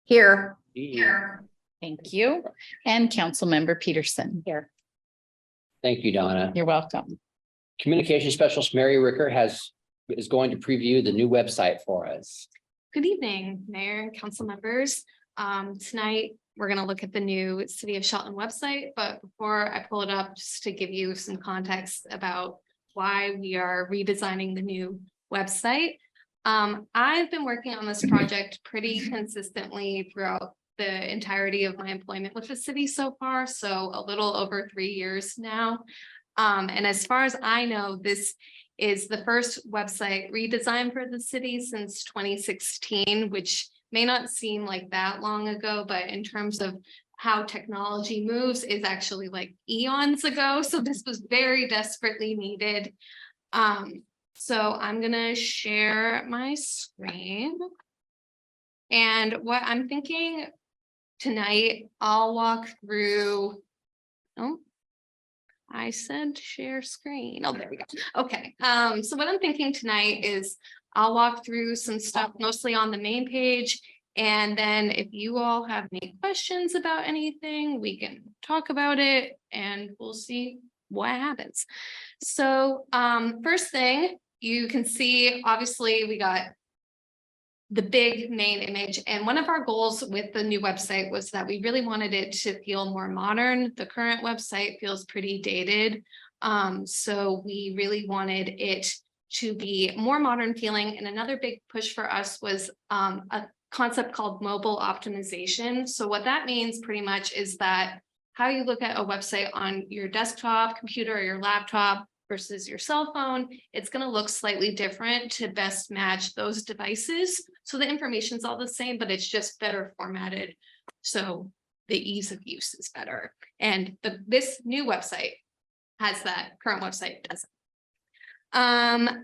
Here. Here. Thank you. And Councilmember Peterson. Here. Thank you, Donna. You're welcome. Communication Specialist Mary Ricker is going to preview the new website for us. Good evening, Mayor and council members. Tonight, we're going to look at the new City of Shelton website, but before I pull it up, just to give you some context about why we are redesigning the new website. I've been working on this project pretty consistently throughout the entirety of my employment with the city so far, so a little over 3 years now. And as far as I know, this is the first website redesign for the city since 2016, which may not seem like that long ago, but in terms of how technology moves is actually like eons ago. So this was very desperately needed. So I'm gonna share my screen. And what I'm thinking tonight, I'll walk through, oh, I said share screen. Oh, there we go. Okay. So what I'm thinking tonight is I'll walk through some stuff mostly on the main page. And then if you all have any questions about anything, we can talk about it and we'll see what happens. So first thing you can see, obviously we got the big main image. And one of our goals with the new website was that we really wanted it to feel more modern. The current website feels pretty dated. So we really wanted it to be more modern feeling. And another big push for us was a concept called mobile optimization. So what that means pretty much is that how you look at a website on your desktop computer or your laptop versus your cell phone, it's going to look slightly different to best match those devices. So the information's all the same, but it's just better formatted. So the ease of use is better. And this new website has that, current website doesn't.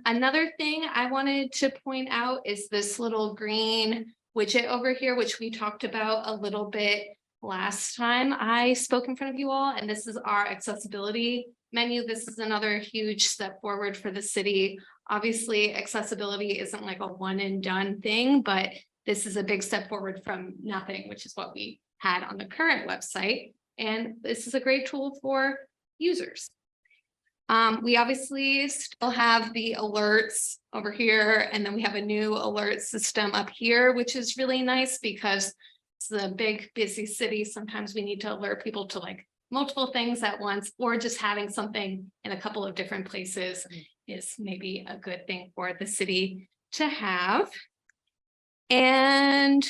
Another thing I wanted to point out is this little green widget over here, which we talked about a little bit last time I spoke in front of you all, and this is our accessibility menu. This is another huge step forward for the city. Obviously, accessibility isn't like a one and done thing, but this is a big step forward from nothing, which is what we had on the current website. And this is a great tool for users. We obviously still have the alerts over here, and then we have a new alert system up here, which is really nice because it's a big, busy city. Sometimes we need to alert people to like multiple things at once, or just having something in a couple of different places is maybe a good thing for the city to have. And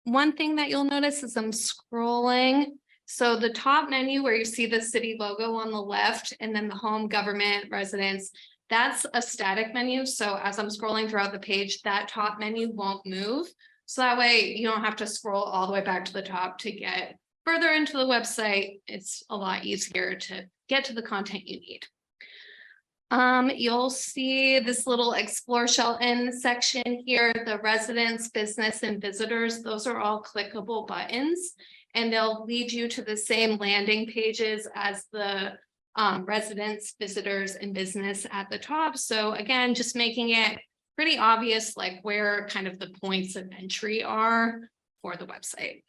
one thing that you'll notice is I'm scrolling. So the top menu where you see the city logo on the left and then the home, government, residents, that's a static menu. So as I'm scrolling throughout the page, that top menu won't move. So that way you don't have to scroll all the way back to the top to get further into the website. It's a lot easier to get to the content you need. You'll see this little Explore Shelton section here, the residents, business, and visitors. Those are all clickable buttons, and they'll lead you to the same landing pages as the residents, visitors, and business at the top. So again, just making it pretty obvious, like where kind of the points of entry are for the website.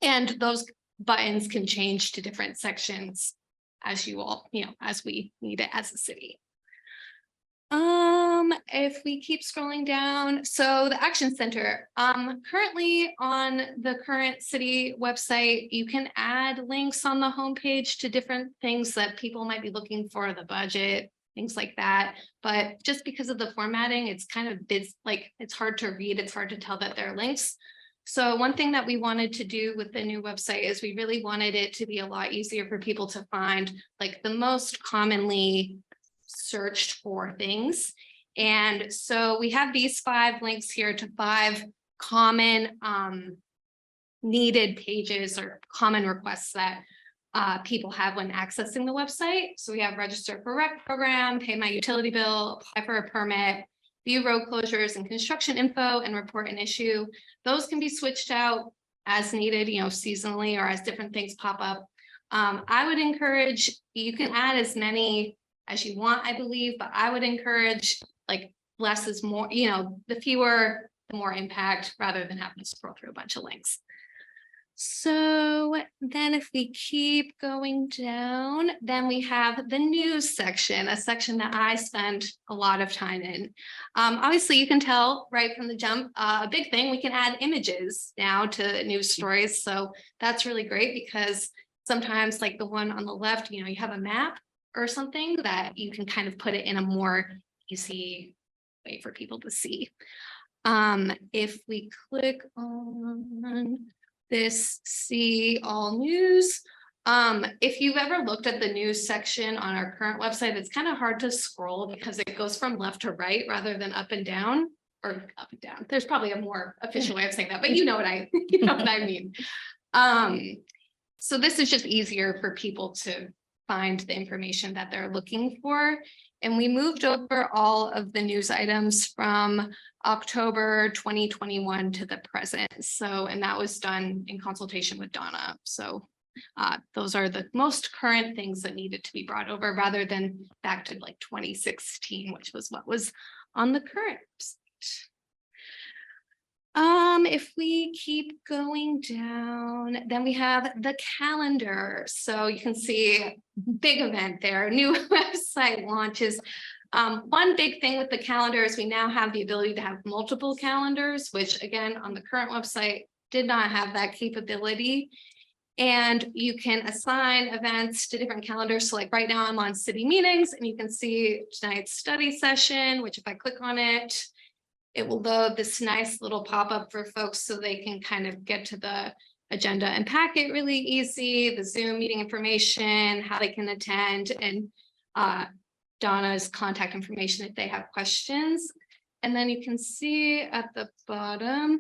And those buttons can change to different sections as you all, as we need it as a city. If we keep scrolling down, so the Action Center, currently on the current city website, you can add links on the homepage to different things that people might be looking for, the budget, things like that. But just because of the formatting, it's kind of it's hard to read. It's hard to tell that they're links. So one thing that we wanted to do with the new website is we really wanted it to be a lot easier for people to find like the most commonly searched for things. And so we have these 5 links here to 5 common needed pages or common requests that people have when accessing the website. So we have register for rec program, pay my utility bill, apply for a permit, view road closures and construction info, and report an issue. Those can be switched out as needed, seasonally or as different things pop up. I would encourage, you can add as many as you want, I believe, but I would encourage like less is more, the fewer, the more impact rather than having to scroll through a bunch of links. So then if we keep going down, then we have the news section, a section that I spend a lot of time in. Obviously, you can tell right from the jump, a big thing, we can add images now to news stories. So that's really great because sometimes like the one on the left, you have a map or something that you can kind of put it in a more easy way for people to see. If we click on this see all news. If you've ever looked at the news section on our current website, it's kind of hard to scroll because it goes from left to right rather than up and down or up and down. There's probably a more efficient way of saying that, but you know what I mean. So this is just easier for people to find the information that they're looking for. And we moved over all of the news items from October 2021 to the present. So, and that was done in consultation with Donna. So those are the most current things that needed to be brought over rather than back to like 2016, which was what was on the current website. If we keep going down, then we have the calendar. So you can see big event there, new website launches. One big thing with the calendar is we now have the ability to have multiple calendars, which again, on the current website did not have that capability. And you can assign events to different calendars. So like right now I'm on city meetings and you can see tonight's study session, which if I click on it, it will load this nice little pop-up for folks so they can kind of get to the agenda and packet really easy, the Zoom meeting information, how they can attend, and Donna's contact information if they have questions. And then you can see at the bottom,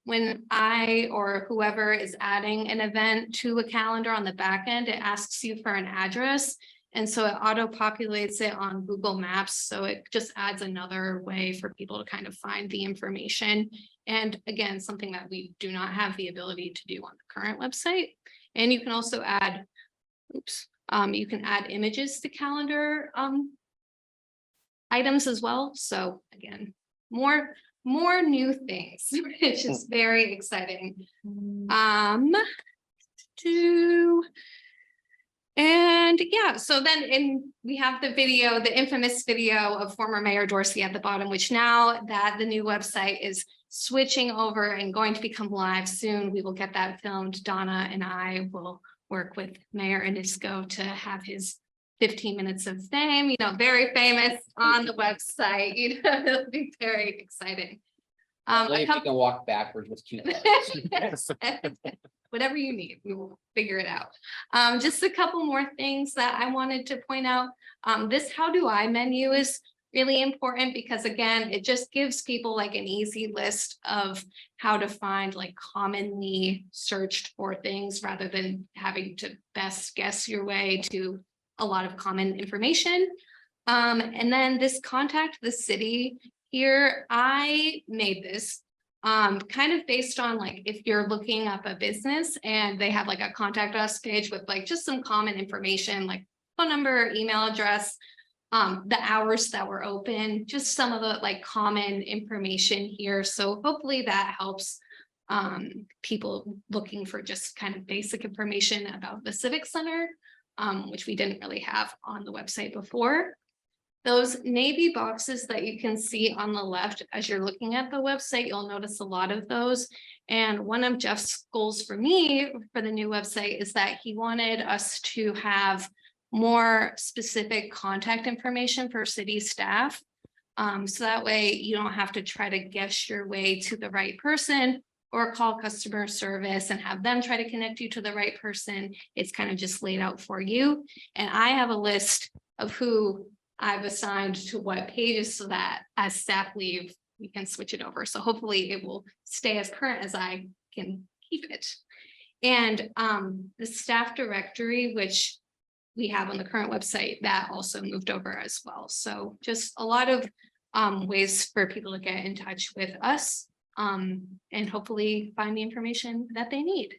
when I or whoever is adding an event to a calendar on the back end, it asks you for an address. And so it auto-populates it on Google Maps. So it just adds another way for people to kind of find the information. And again, something that we do not have the ability to do on the current website. And you can also add, you can add images to calendar items as well. So again, more new things, which is very exciting. And yeah, so then we have the video, the infamous video of former Mayor Dorsey at the bottom, which now that the new website is switching over and going to become live soon, we will get that filmed. Donna and I will work with Mayor Anisco to have his 15 minutes of fame, very famous on the website. It'll be very exciting. If you can walk backwards with cute. Whatever you need, we will figure it out. Just a couple more things that I wanted to point out. This how do I menu is really important because again, it just gives people like an easy list of how to find like commonly searched for things rather than having to best guess your way to a lot of common information. And then this contact the city here, I made this kind of based on like if you're looking up a business and they have like a contact us page with like just some common information like phone number, email address, the hours that were open, just some of the like common information here. So hopefully that helps people looking for just kind of basic information about the Civic Center, which we didn't really have on the website before. Those navy boxes that you can see on the left as you're looking at the website, you'll notice a lot of those. And one of Jeff's goals for me for the new website is that he wanted us to have more specific contact information for city staff. So that way you don't have to try to guess your way to the right person or call customer service and have them try to connect you to the right person. It's kind of just laid out for you. And I have a list of who I've assigned to what pages so that as staff leave, we can switch it over. So hopefully it will stay as current as I can keep it. And the staff directory, which we have on the current website, that also moved over as well. So just a lot of ways for people to get in touch with us and hopefully find the information that they need.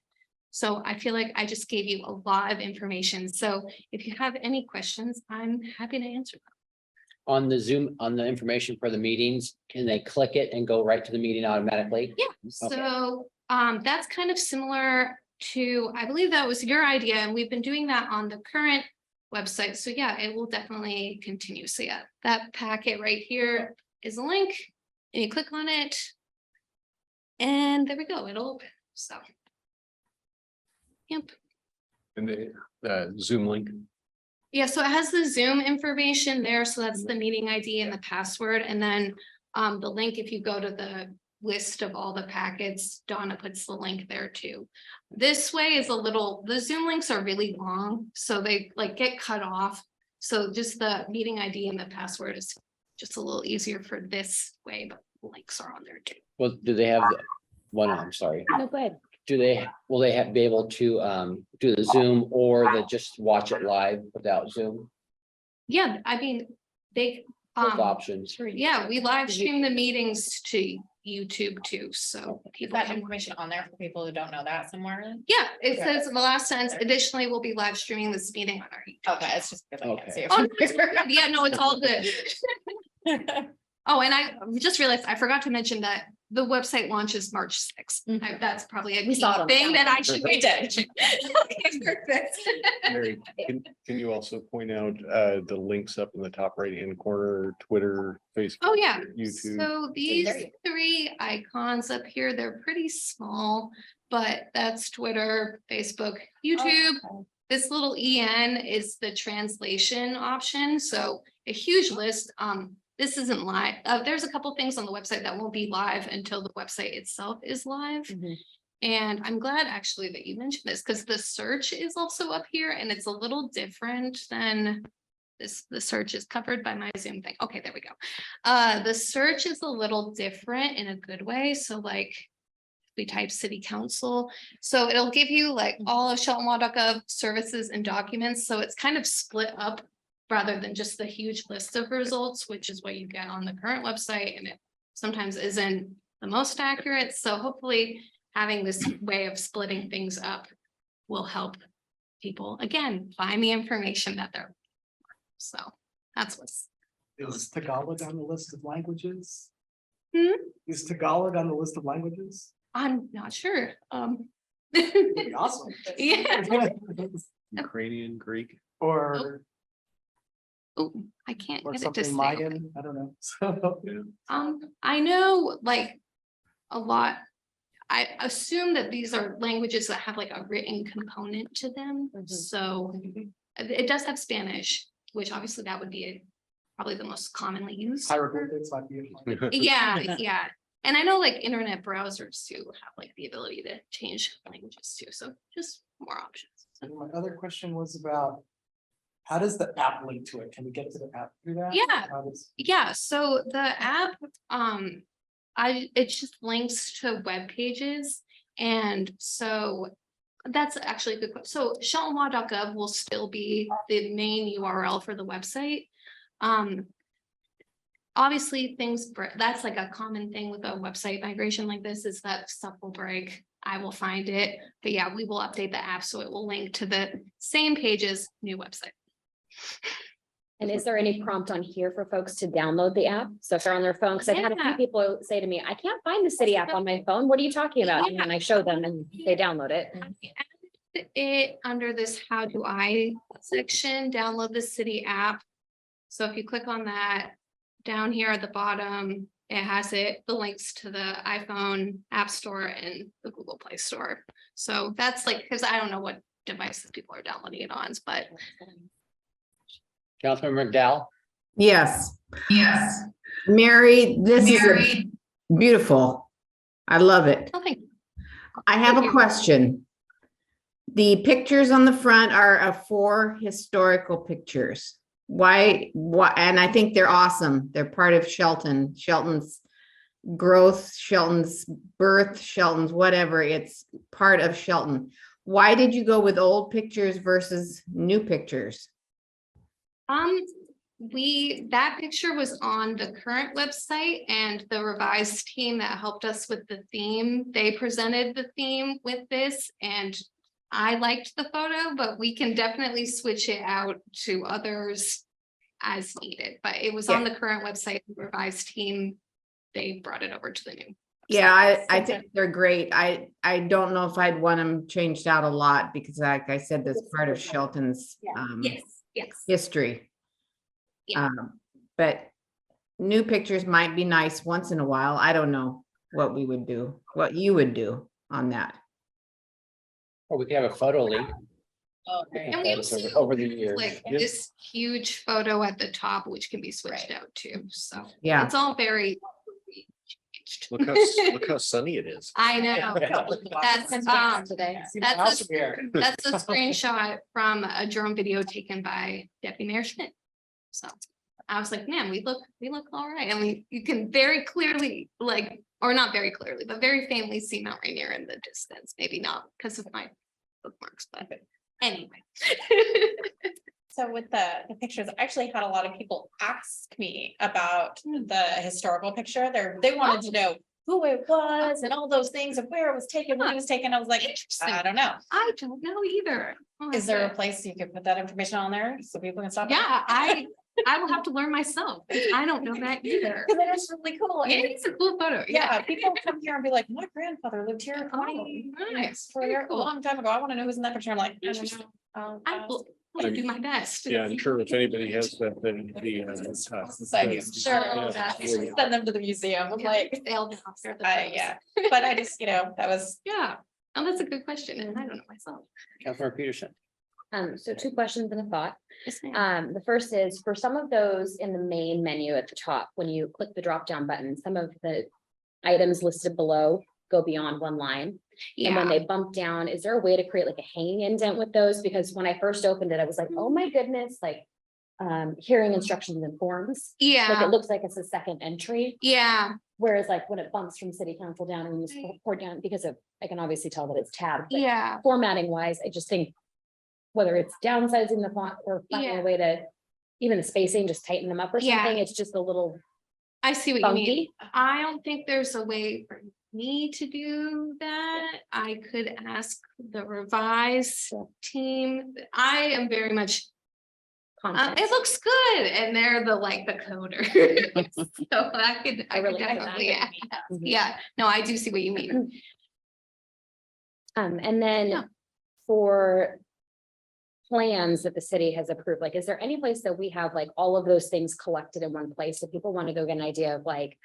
So I feel like I just gave you a lot of information. So if you have any questions, I'm happy to answer them. on the Zoom, on the information for the meetings, can they click it and go right to the meeting automatically? Yeah, Okay. so that's kind of similar to, I believe that was your idea, and we've been doing that on the current website. So yeah, it will definitely continue. So yeah, that packet right here is a link, and you click on it. And there we go, it'll open, so. Yep. And the Zoom link. Yeah, so it has the Zoom information there, so that's the meeting ID and the password, and then the link, if you go to the list of all the packets, Donna puts the link there too. This way is a little, the Zoom links are really long, so they like get cut off. So just the meeting ID and the password is just a little easier for this way, but links are on there too. Well, do they have the one, I'm sorry, No, go ahead. do they, will they be able to do the Zoom or the just watch it live without Zoom? Yeah, I mean, they, Both options. yeah, we live stream the meetings to YouTube too, so Is people that can. information on there for people who don't know that somewhere? Yeah, it Okay. says in the last sentence, additionally, we'll be live streaming this meeting on our YouTube. Okay, it's just because I can't Okay. see it. Oh, from no, it's here. good. Yeah, no, it's all good. Oh, and I just realized I forgot to mention that the website launches March 6th. Mhm. That's probably a We key saw it on the thing that I should. We did. Okay, perfect. Mary, can you also point out the links up in the top right hand corner, Twitter, Facebook? Oh, yeah. YouTube. So these there you three icons up here, they're pretty small, but that's Twitter, Facebook, YouTube. Oh, This little EN is the translation option, so a huge list. This isn't live. There's a couple things on the website that won't be live until the website itself is live. Mhm. And I'm glad actually that you mentioned this, because the search is also up here and it's a little different than this. The search is covered by my Zoom thing. Okay, there we go. The search is a little different in a good way. So like we type city council, so it'll give you like all of sheltonlaw.gov services and documents. So it's kind of split up rather than just the huge list of results, which is what you get on the current website. And it sometimes isn't the most accurate. So hopefully having this way of splitting things up will help people, again, find the information that they're. So that's what's. Is Tagalog on the list of languages? Hmm? Is Tagalog on the list of languages? I'm not sure. That'd be awesome. Yeah. Ukrainian, Greek. Or, Oh, I can't or get it to something say. Mayan, I don't know. So, I know like a lot. I assume that these are languages that have like a written component to them. Mhm. So it does have Spanish, which obviously that would be probably the most commonly used. hieroglyphics might be. Yeah, yeah. And I know like internet browsers too have like the ability to change languages too. So just more options. And my other question was about, how does the app link to it? Can we get to the app through that? Yeah. How does- Yeah, so the app, it just links to web pages. And so that's actually a good question. So sheltonlaw.gov will still be the main URL for the website. Obviously things, that's like a common thing with a website migration like this, is that stuff will break. I will find it, but yeah, we will update the app so it will link to the same pages, new website. And is there any prompt on here for folks to download the app? So if they're on their phone, because I've had a few Yeah. people say to me, I can't find the city app on my phone. What are you talking about? Yeah. And I show them and they download it. I added it under this how do I section, download the city app. So if you click on that, down here at the bottom, it has the links to the iPhone App Store and the Google Play Store. So that's like, because I don't know what devices people are downloading it on, but Councilmember McDowell? Yes. Yes. Mary, this is beautiful. I love it. nothing. I have Thank a you. question. The pictures on the front are 4 historical pictures. Why, and I think they're awesome. They're part of Shelton, Shelton's growth, Shelton's birth, Shelton's whatever. It's part of Shelton. Why did you go with old pictures versus new pictures? That picture was on the current website, and the revised team that helped us with the theme, they presented the theme with this, and I liked the photo, but we can definitely switch it out to others as needed, but it was on the current website, the revised team. They brought it over to the new. Yeah, I think they're great. I don't know if I'd want them changed out a lot because like I said, that's part of Shelton's Yes. history. Yeah. But new pictures might be nice once in a while. I don't know what we would do, what you would do on that. Or we could have a photo link. And we Photos also over the years. like Yep. this huge photo at the top, which can be switched out too, so. Yeah. It's all very. Look how sunny it is. I know, that's, Today. See the That's house a- from here. that's a screenshot from a drone video taken by Deputy Mayor Schmidt. So I was like, man, we look all right, and you can very clearly, like, or not very clearly, but very faintly see Mount Rainier in the distance, maybe not because of my bookmarks, but anyway. So with the pictures, I actually had a lot of people ask me about the historical picture. They wanted to know who it was and all those things and where it was taken, when it was taken. I was like, Interesting. I don't know. I don't know either. Oh, Is there a that's it. place you could put that information on there so people can stop? Yeah, I will have to learn myself, 'cause I don't know that either. Because it is really cool. And It's a cool photo, yeah, people come here and be like, my grandfather lived here Oh, 20 nice. for Very a cool. long time ago. I want to know who's in that picture. I'm like, I don't Interesting. know. I will do my best. Yeah, I'm sure if anybody has that, then Society, sure. Oh, that's- Send them to the museum. I'm like, They'll be off there, the I, photos. yeah, but I just, that was. Yeah, oh, that's a good question, and I don't know myself. Councilmember Peterson. So 2 questions and a thought. Yes, ma'am. The first is for some of those in the main menu at the top, when you click the drop down button, some of the items listed below go beyond one line. And when Yeah, they bump down, is there a way to create like a hanging indent with those? Because when I first opened it, I was like, oh my goodness, like hearing instructions and forms. Like yeah, it looks like it's a second entry. yeah, Whereas like when it bumps from city council down and you scroll forward down, because of, I can obviously tell that it's tabbed. but yeah, formatting wise, I just think whether it's downsizing the font or finding Yeah. a way to even the spacing, just tighten them up or Yeah. something, it's just a little I see what you mean. funky. I don't think there's a way for me to do that. I could ask the revise Sure. team. I am very much, content. it looks good, and they're the coder. So I could really like that. definitely, yeah, Mhm. yeah, no, I do see what you mean. And then Yeah. for plans that the city has approved, like, is there any place that we have like all of those things collected in one place? If people want to go get an idea of like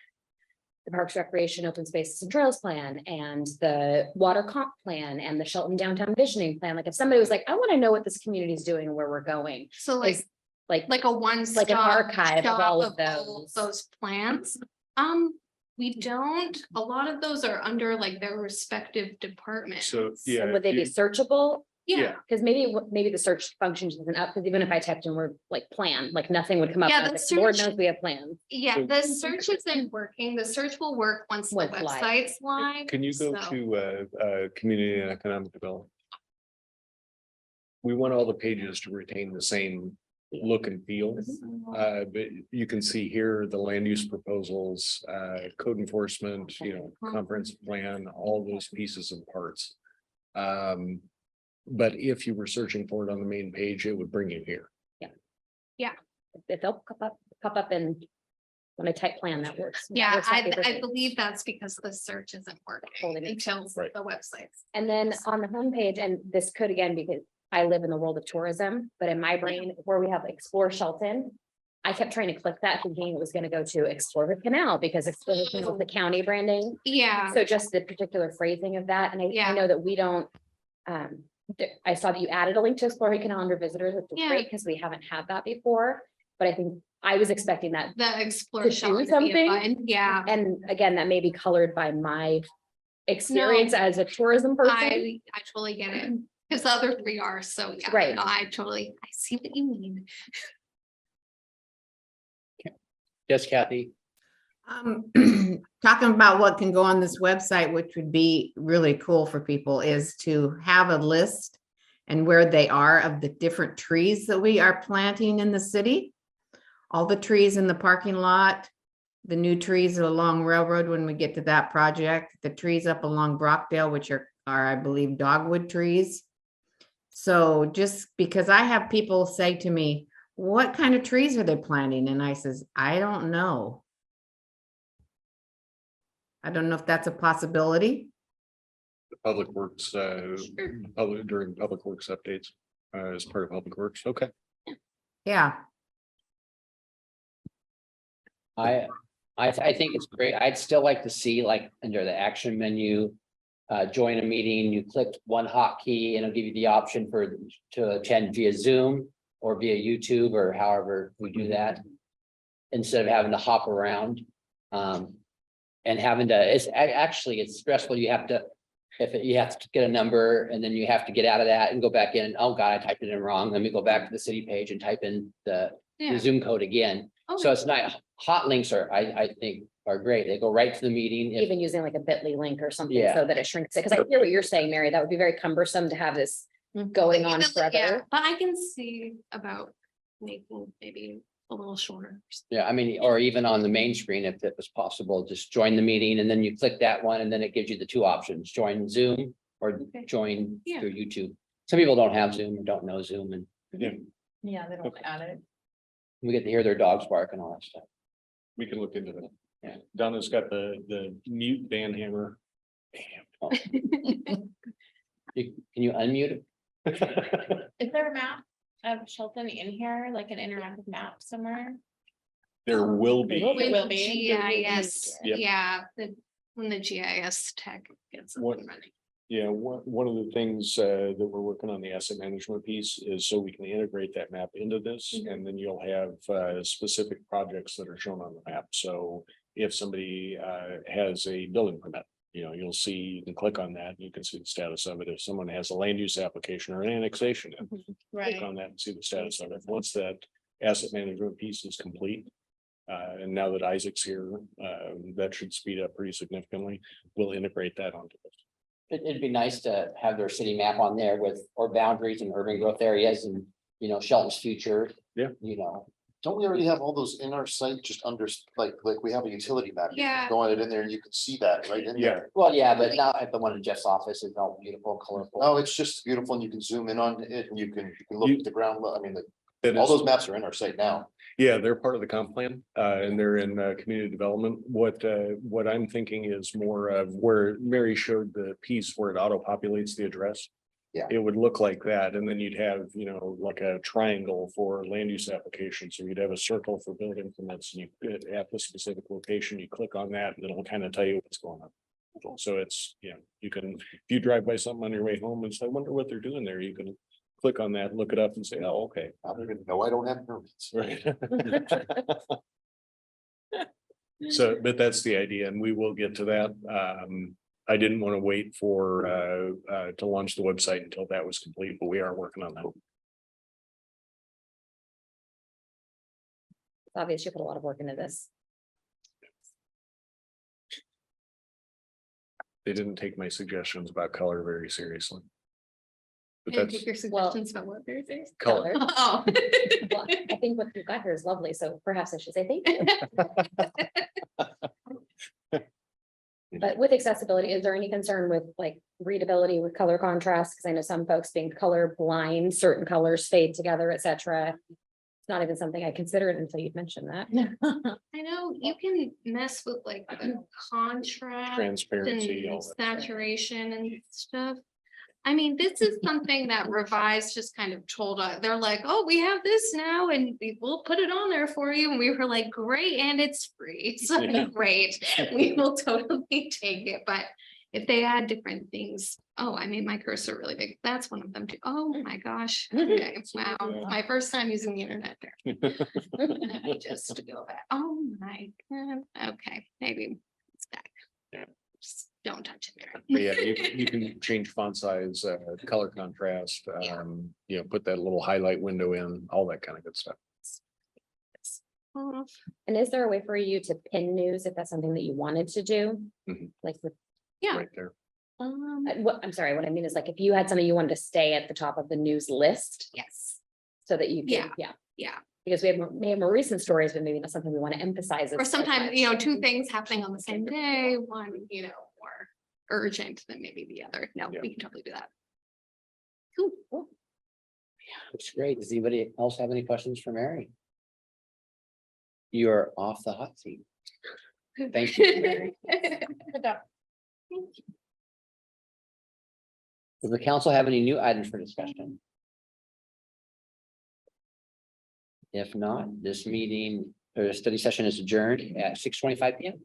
the Parks Recreation Open Spaces and Trails Plan and the Water Comp Plan and the Shelton Downtown Visioning Plan, like if somebody was like, I want to know what this community is doing and where we're going, So like, is like, like a one. like an archive of all of those. Those plans. We don't, a lot of those are under like their respective departments. So, yeah. and would they be you- searchable? Yeah, Because maybe the search function isn't up, because even if I typed in word like plan, like nothing would come up. Yeah, And I the was like, Lord search- knows we have plans. yeah, So- the search isn't working. The search will work once the Once live. website's live. Can you go so- to community and economic development? We want all the pages to retain the same look and feel. But you can see here the land use proposals, code enforcement, comprehensive plan, all those pieces and parts. But if you were searching for it on the main page, it would bring you here. If they'll pop up and when I type plan, that works. That Yeah, works out I perfectly. believe that's because the search isn't working Totally makes until Right. the websites. And then on the homepage, and this could again, because I live in the world of tourism, but in my brain, where we have Explore Shelton. I kept trying to click that thinking it was gonna go to Explore the Canal because Explore the Canal is the county branding. Yeah, So just the particular phrasing of that, and I Yeah. know that we don't. I saw that you added a link to Explore Canal under visitors, which is Yeah. great, because we haven't had that before. But I think I was expecting that, the explore To do shall be a something? button. Yeah, and again, that may be colored by my experience as a tourism person. I totally get it. Because the other three are, so yeah, Right. no, I see what you mean. Yes, Kathy. Talking about what can go on this website, which would be really cool for people, is to have a list and where they are of the different trees that we are planting in the city. All the trees in the parking lot, the new trees along Railroad when we get to that project, the trees up along Brockdale, which are I believe dogwood trees. So just because I have people say to me, what kind of trees are they planting? And I says, I don't know. I don't know if that's a possibility. The Public Works, during Public Works updates, as part of Public Works, okay. Yeah, I think it's great. I'd still like to see like under the action menu. Join a meeting, you click one hotkey and it'll give you the option to attend via Zoom or via YouTube or however we do that. Instead of having to hop around. And having to, it's stressful. You have to, you have to get a number and then you have to get out of that and go back in. Oh God, I typed it in wrong. Let me go back to the city page and type in the Yeah. Zoom code again. Oh, So it's not, hot links are, I think are great. They go right to the meeting. If- Even using like a bit.ly link or something Yeah. so that it shrinks it, because I hear what you're saying, Mary, that would be very cumbersome to have this going on Yeah, forever. but I can see about making maybe a little shorter. Yeah, I mean, or even on the main screen, if it was possible, just join the meeting and then you click that one and then it gives you the two options, join Zoom or Okay. join Yeah. through YouTube. Some people don't have Zoom or don't know Zoom and Yeah, they don't add it. we get to hear their dogs bark and all that stuff. We can look into that. Yeah. Donna's got the mute band hammer. Can you unmute it? Is there a map of Shelton in here, like an interactive map somewhere? There will be. It will be. GIS, Yep. yeah, when the GIS tech gets up What- and running. Yeah, one of the things that we're working on the asset management piece is so we can integrate that map into this. And then you'll have specific projects that are shown on the map. So if somebody has a building permit, you'll see, you can click on that, and you can see the status of it. If someone has a land use application or an annexation, click on that and see the status of it. Once that asset management piece is complete. And now that Isaac's here, that should speed up pretty significantly. We'll integrate that onto this. It'd be nice to have their city map on there with, or boundaries and urban growth areas and, Shelton's future. Yeah. Don't we already have all those in our site, just under, like we have a utility map? You can Yeah. Go on it in there and you can see that right in there. Well, yeah, but now at the one in Jeff's office is all beautiful, colorful. No, it's just beautiful and you can zoom in on it and you can look You- at the ground, I mean, That all is- those maps are in our site now. Yeah, they're part of the comp plan, and they're in community development. What I'm thinking is more of where Mary showed the piece where it auto-populates the address. Yeah. It would look like that, and then you'd have, like a triangle for land use applications, so you'd have a circle for building permits, and you at the specific location, you click on that, and it'll kind of tell you what's going on. So it's, you can, if you drive by something on your way home and say, I wonder what they're doing there, you can click on that, look it up and say, oh, okay. I don't even know, I don't have permits. Right. So, but that's the idea, and we will get to that. I didn't want to wait for to launch the website until that was complete, but we are working on that. It's obvious you put a lot of work into this. They didn't take my suggestions about color very seriously. But And that's take your suggestions about what they're saying. color. Oh. Well, I think what you've got here is lovely, so perhaps I should say thank you. But with accessibility, is there any concern with like readability with color contrast? Because I know some folks being color blind, certain colors fade together, et cetera. It's not even something I considered until you'd mentioned that. I know you can mess with like the contrast Transparency. all and that stuff. saturation and stuff. I mean, this is something that Revise just kind of told us. They're like, oh, we have this now and we'll put it on there for you. And we were like, great, and it's free. So Yeah. great, we will totally take it. But if they add different things, oh, I made my cursor really big. That's one of them too. Oh my gosh. Okay, wow, my first time using the internet there. And I just to go back. Oh my God. Okay, maybe it's back. Yeah. Just don't touch it there. But yeah, you can change font size, color contrast, Yeah. put that little highlight window in, all that kind of good stuff. Oh, And is there a way for you to pin news if that's something that you wanted to do? Mhm. Like with, Yeah. Right there. what, I'm sorry, what I mean is like if you had something you wanted to stay at the top of the news list yes, so that you. Yeah. could- Yeah. yeah. Because we have more recent stories, but maybe not something we want to emphasize. Or as sometimes, much. two things happening on the same day, one, more urgent than maybe the other. No, Yeah. we can totally do that. Cool. Looks great. Does anybody else have any questions for Mary? You're off the hot seat. Thank you, Mary. Good job. Does the council have any new items for discussion? If not, this meeting or study session is adjourned at 6:25 PM.